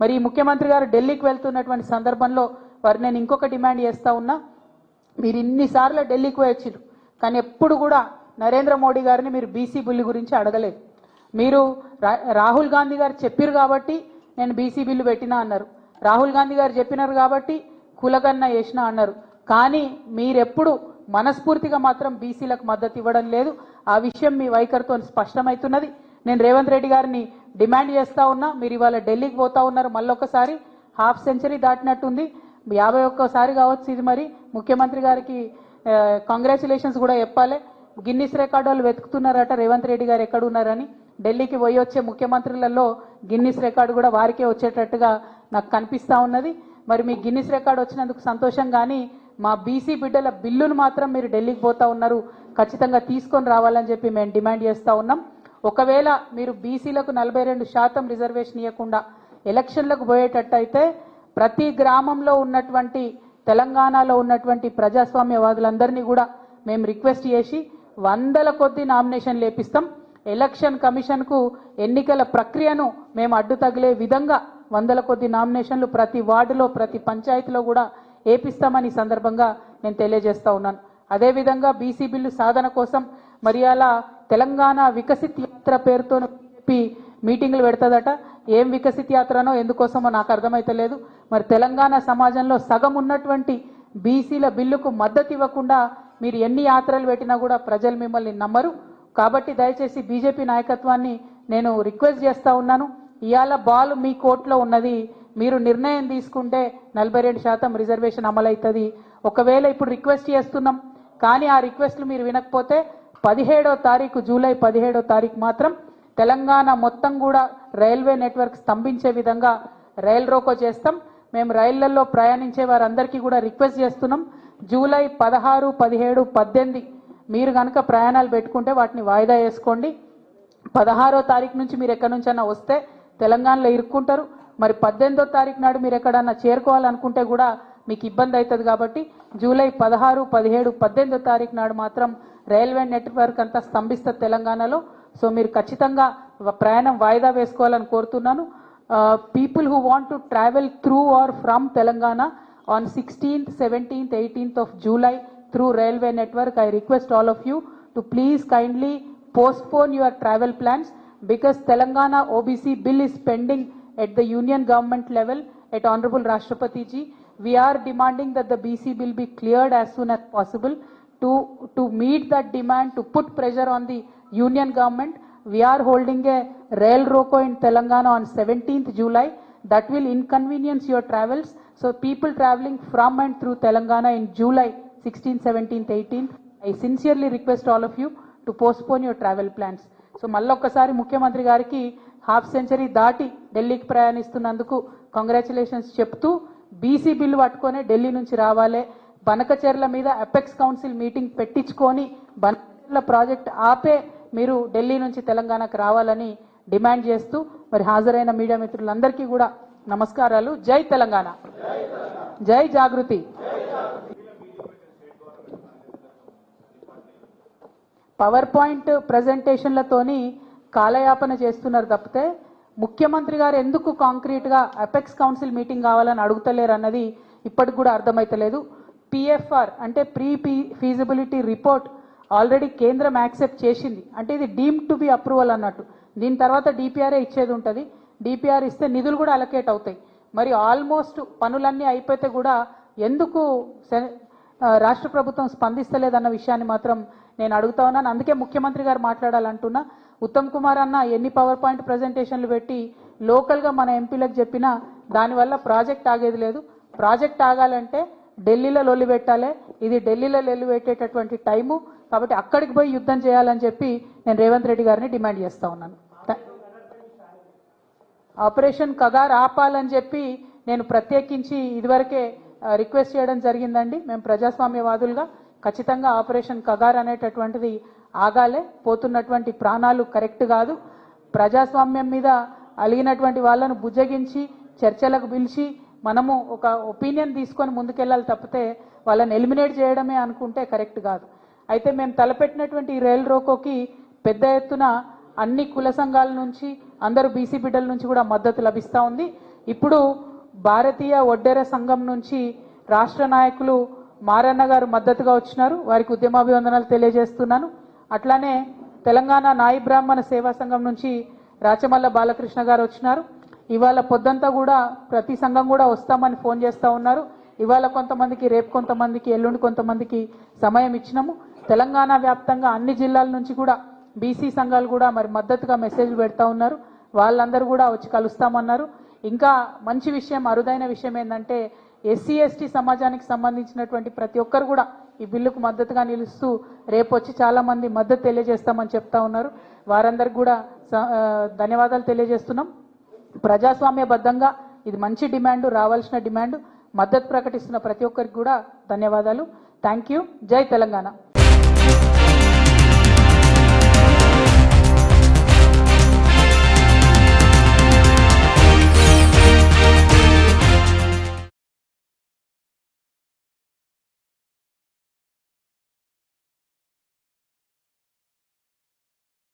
మరి ఈ ముఖ్యమంత్రి గారు ఢిల్లీకి వెళ్తున్నటువంటి సందర్భంలో వారు నేను ఇంకొక డిమాండ్ చేస్తా ఉన్నా, మీరు ఇన్నిసార్లు ఢిల్లీకి పోయొచ్చారు కానీ ఎప్పుడు కూడా నరేంద్ర మోడీ గారిని మీరు బీసీ బిల్లు గురించి అడగలేదు. మీరు రాహుల్ గాంధీ గారు చెప్పారు కాబట్టి నేను బీసీ బిల్లు పెట్టినా అన్నారు, రాహుల్ గాంధీ గారు చెప్పినారు కాబట్టి కులగన్న చేసినా అన్నారు. కానీ మీరెప్పుడు మనస్ఫూర్తిగా మాత్రం బీసీలకు మద్దతు ఇవ్వడం లేదు. ఆ విషయం మీ వైఖరితో స్పష్టమవుతున్నది. నేను రేవంత్ రెడ్డి గారిని డిమాండ్ చేస్తా ఉన్నా, మీరు ఇవాళ ఢిల్లీకి పోతా ఉన్నారు, మళ్ళొకసారి హాఫ్ సెంచరీ దాటినట్టుంది, 51సారి కావచ్చు ఇది. మరి ముఖ్యమంత్రి గారికి కంగ్రాచులేషన్స్ కూడా చెప్పాలి. గిన్నిస్ రికార్డు వాళ్ళు వెతుకుతున్నారట రేవంత్ రెడ్డి గారు ఎక్కడ ఉన్నారని. ఢిల్లీకి పోయి వచ్చే ముఖ్యమంత్రులలో గిన్నిస్ రికార్డు కూడా వారికే వచ్చేటట్టుగా నాకు కనిపిస్తూ ఉన్నది. మరి మీ గిన్నిస్ రికార్డు వచ్చినందుకు సంతోషం, కానీ మా బీసీ బిడ్డల బిల్లును మాత్రం మీరు ఢిల్లీకి పోతా ఉన్నారు, ఖచ్చితంగా తీసుకొని రావాలని చెప్పి మేము డిమాండ్ చేస్తూ ఉన్నాం. ఒకవేళ మీరు బీసీలకు 42% రిజర్వేషన్ ఇవ్వకుండా ఎలక్షన్లకు పోయేటట్టయితే ప్రతి గ్రామంలో ఉన్నటువంటి తెలంగాణలో ఉన్నటువంటి ప్రజాస్వామ్యవాదులందరినీ కూడా మేము రిక్వెస్ట్ చేసి 100ల కొద్ది నామినేషన్లు వేపిస్తాం. ఎలక్షన్ కమిషన్కు ఎన్నికల ప్రక్రియను మేము అడ్డు తగిలే విధంగా 100ల కొద్ది నామినేషన్లు ప్రతి వార్డులో ప్రతి పంచాయతీలో కూడా వేపిస్తామని సందర్భంగా నేను తెలియజేస్తా ఉన్నాను. అదేవిధంగా బీసీ బిల్లు సాధన కోసం మరి అలా తెలంగాణ వికసిత్ యాత్ర పేరుతో మీటింగ్లు పెడతదట. ఏం వికసిత్ యాత్రనో ఎందుకోసమో నాకు అర్థమైతలేదు. మరి తెలంగాణ సమాజంలో సగం ఉన్నటువంటి బీసీల బిల్లుకు మద్దతు ఇవ్వకుండా మీరు ఎన్ని యాత్రలు పెట్టినా కూడా ప్రజలు మిమ్మల్ని నమ్మరు. కాబట్టి దయచేసి బీజేపీ నాయకత్వాన్ని నేను రిక్వెస్ట్ చేస్తూ ఉన్నాను, ఇవాళ బాల్ మీ కోర్టులో ఉన్నది, మీరు నిర్ణయం తీసుకుంటే 42% రిజర్వేషన్ అమలవుతుంది. ఒకవేళ ఇప్పుడు రిక్వెస్ట్ చేస్తున్నాం కానీ ఆ రిక్వెస్ట్లు మీరు వినకపోతే 17వ తారీఖు జూలై 17వ తారీఖు మాత్రం తెలంగాణ మొత్తం కూడా రైల్వే నెట్వర్క్ స్తంభించే విధంగా రైల్ రోకో చేస్తాం. మేము రైళ్లలో ప్రయాణించే వారందరికీ కూడా రిక్వెస్ట్ చేస్తున్నాం, జూలై 16, 17, 18 మీరు కనుక ప్రయాణాలు పెట్టుకుంటే వాటిని వాయిదా వేసుకోండి. 16వ తారీఖు నుంచి మీరు ఎక్కడి నుంచైనా వస్తే తెలంగాణలో ఇరుక్కుంటారు. మరి 18వ తారీఖు నాడు మీరు ఎక్కడన్నా చేరుకోవాలనుకుంటే కూడా మీకు ఇబ్బంది అవుతుంది. కాబట్టి జూలై 16, 17, 18వ తారీఖు నాడు మాత్రం రైల్వే నెట్వర్క్ అంతా స్తంభిస్తుంది తెలంగాణలో. సో మీరు ఖచ్చితంగా ప్రయాణం వాయిదా వేసుకోవాలని కోరుతున్నాను. People who want to travel through or from Telangana on 16th, 17th, 18th of July through railway network, I request all of you to please kindly postpone your travel plans because Telangana OBC bill is pending at the union government level at Honorable Rashtrapati ji. We are demanding that the BC bill be cleared as soon as possible. To meet that demand, to put pressure on the union government, we are holding a rail roko in Telangana on 17th July. That will inconvenience your travels. So people traveling from and through Telangana in July 16th, 17th, 18th, I sincerely request all of you to postpone your travel plans. So మళ్ళొక్కసారి ముఖ్యమంత్రి గారికి half century దాటి ఢిల్లీకి ప్రయాణిస్తున్నందుకు congratulations చెప్తూ BC bill పట్టుకొని ఢిల్లీ నుంచి రావాలి. బనకచెర్ల మీద అపెక్స్ కౌన్సిల్ మీటింగ్ పెట్టించుకొని బనకచెర్ల ప్రాజెక్ట్ ఆపే మీరు ఢిల్లీ నుంచి తెలంగాణకు రావాలని డిమాండ్ చేస్తూ మరి హాజరైన మీడియా మిత్రులందరికీ కూడా నమస్కారాలు. జై తెలంగాణ, జై జాగృతి. పవర్ పాయింట్ ప్రజెంటేషన్లతోని కాలయాపన చేస్తున్నారు తప్పితే ముఖ్యమంత్రి గారు ఎందుకు కాంక్రీట్గా అపెక్స్ కౌన్సిల్ మీటింగ్ కావాలని అడుగుతలేరు అన్నది ఇప్పటికి కూడా అర్థమైతలేదు. పిఎఫ్ఆర్ అంటే ప్రీ ఫీజిబిలిటీ రిపోర్ట్ ఆల్రెడీ కేంద్రం యాక్సెప్ట్ చేసింది, అంటే ఇది డీమ్డ్ టు బి అప్రూవల్ అన్నట్టు. దీని తర్వాత డిపిఆర్ఏ ఇచ్చేది ఉంటుంది, డిపిఆర్ ఇస్తే నిధులు కూడా అలొకేట్ అవుతాయి. మరి ఆల్మోస్ట్ పనులన్నీ అయిపోతే కూడా ఎందుకు రాష్ట్ర ప్రభుత్వం స్పందిస్తలేదన్న విషయాన్ని మాత్రం నేను అడుగుతా ఉన్నాను. అందుకే ముఖ్యమంత్రి గారు మాట్లాడాలంటున్నా. ఉత్తమ్ కుమార్ అన్న ఎన్ని పవర్ పాయింట్ ప్రజెంటేషన్లు పెట్టి లోకల్గా మన ఎంపీలకు చెప్పినా దానివల్ల ప్రాజెక్ట్ ఆగేది లేదు. ప్రాజెక్ట్ ఆగాలంటే ఢిల్లీలో లొల్లి పెట్టాలి, ఇది ఢిల్లీలో లొల్లి పెట్టేటటువంటి టైము. కాబట్టి అక్కడికి పోయి యుద్ధం చేయాలని చెప్పి నేను రేవంత్ రెడ్డి గారిని డిమాండ్ చేస్తూ ఉన్నాను. ఆపరేషన్ కగార్ ఆపాలని చెప్పి నేను ప్రత్యేకించి ఇదివరకే రిక్వెస్ట్ చేయడం జరిగిందండి. మేము ప్రజాస్వామ్యవాదులుగా ఖచ్చితంగా ఆపరేషన్ కగార్ అనేటటువంటిది ఆగాలే. పోతున్నటువంటి ప్రాణాలు కరెక్ట్ కాదు. ప్రజాస్వామ్యం మీద అలిగినటువంటి వాళ్ళను బుజ్జగించి చర్చలకు పిలిచి మనము ఒక ఒపీనియన్ తీసుకొని ముందుకెళ్ళాలి తప్పితే వాళ్ళని ఎలిమినేట్ చేయడమే అనుకుంటే కరెక్ట్ కాదు. అయితే మేము తలపెట్టినటువంటి ఈ రైల్ రోకోకి పెద్ద ఎత్తున అన్ని కుల సంఘాల నుంచి అందరూ బీసీ బిడ్డల నుంచి కూడా మద్దతు లభిస్తూ ఉంది. ఇప్పుడు భారతీయ ఒడ్డెర సంఘం నుంచి రాష్ట్ర నాయకులు మారన్న గారు మద్దతుగా వచ్చినారు. వారికి ఉద్యమాభివందనాలు తెలియజేస్తున్నాను. అట్లానే తెలంగాణ నాయి బ్రాహ్మణ సేవా సంఘం నుంచి రాచమల్ల బాలకృష్ణ గారు వచ్చినారు. ఇవాళ పొద్దంతా కూడా ప్రతి సంఘం కూడా వస్తామని ఫోన్ చేస్తూ ఉన్నారు. ఇవాళ కొంతమందికి, రేపు కొంతమందికి, ఎల్లుండి కొంతమందికి సమయం ఇచ్చినాము. తెలంగాణ వ్యాప్తంగా అన్ని జిల్లాల నుంచి కూడా బీసీ సంఘాలు కూడా మరి మద్దతుగా మెసేజ్ పెడతా ఉన్నారు. వాళ్ళందరూ కూడా వచ్చి కలుస్తామన్నారు. ఇంకా మంచి విషయం, అరుదైన విషయం ఏంటంటే ఎస్సీ ఎస్టీ సమాజానికి సంబంధించినటువంటి ప్రతి ఒక్కరు కూడా ఈ బిల్లుకు మద్దతుగా నిలుస్తూ రేపు వచ్చి చాలా మంది మద్దతు తెలియజేస్తామని చెప్తా ఉన్నారు. వారందరికి కూడా ధన్యవాదాలు తెలియజేస్తున్నాం. ప్రజాస్వామ్యబద్ధంగా ఇది మంచి డిమాండ్, రావాల్సిన డిమాండ్. మద్దతు ప్రకటిస్తున్న ప్రతి ఒక్కరికి కూడా ధన్యవాదాలు. Thank you. జై తెలంగాణ.